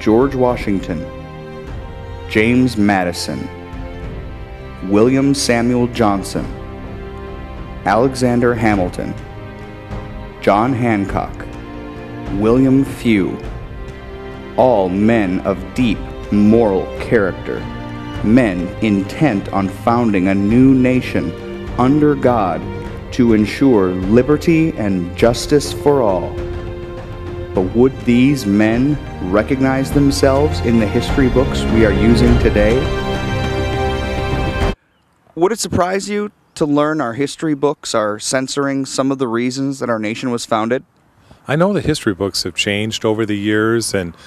George Washington, James Madison, William Samuel Johnson, Alexander Hamilton, John Hancock, William Few, all men of deep moral character, men intent on founding a new nation under God to ensure liberty and justice for all. But would these men recognize themselves in the history books we are using today? Would it surprise you to learn our history books are censoring some of the reasons that our nation was founded? I know the history books have changed over the years, and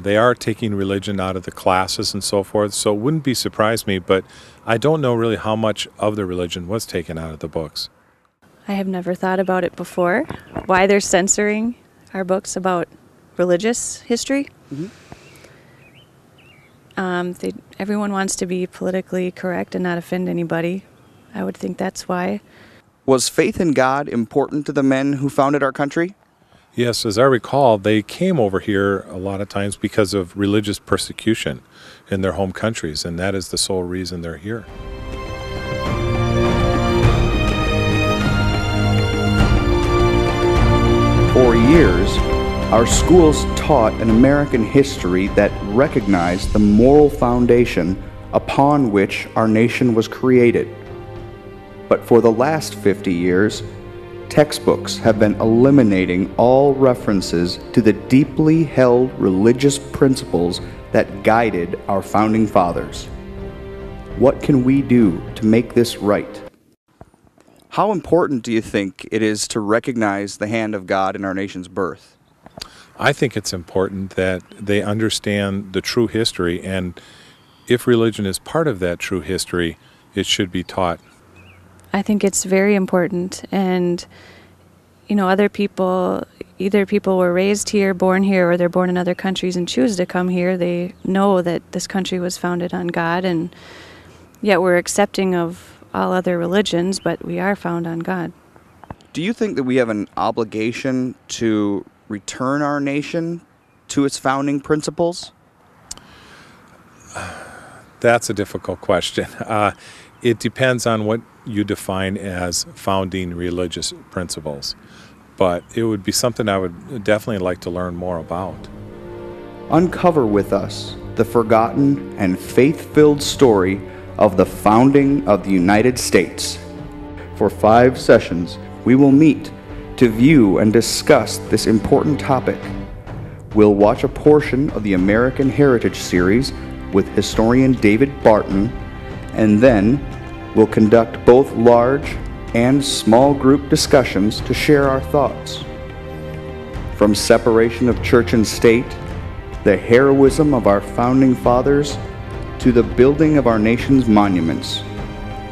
they are taking religion out of the classes and so forth, so it wouldn't be surprise me, but I don't know really how much of the religion was taken out of the books. I have never thought about it before, why they're censoring our books about religious history. Mm-hmm. Everyone wants to be politically correct and not offend anybody. I would think that's why. Was faith in God important to the men who founded our country? Yes, as I recall, they came over here a lot of times because of religious persecution in their home countries, and that is the sole reason they're here. For years, our schools taught an American history that recognized the moral foundation upon which our nation was created. But for the last 50 years, textbooks have been eliminating all references to the deeply held religious principles that guided our founding fathers. What can we do to make this right? How important do you think it is to recognize the hand of God in our nation's birth? I think it's important that they understand the true history, and if religion is part of that true history, it should be taught. I think it's very important, and other people, either people were raised here, born here, or they're born in other countries and choose to come here. They know that this country was founded on God, and yet we're accepting of all other religions, but we are found on God. Do you think that we have an obligation to return our nation to its founding principles? That's a difficult question. It depends on what you define as founding religious principles, but it would be something I would definitely like to learn more about. Uncover with us the forgotten and faith-filled story of the founding of the United States. For 5 sessions, we will meet to view and discuss this important topic. We'll watch a portion of the American Heritage series with historian David Barton, and then we'll conduct both large and small group discussions to share our thoughts. From separation of church and state, the heroism of our founding fathers, to the building of our nation's monuments,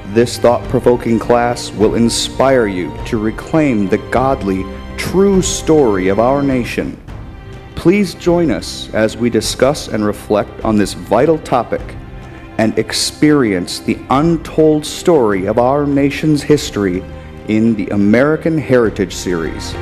this thought-provoking class will inspire you to reclaim the godly, true story of our nation. Please join us as we discuss and reflect on this vital topic and experience the untold story of our nation's history in the American Heritage series.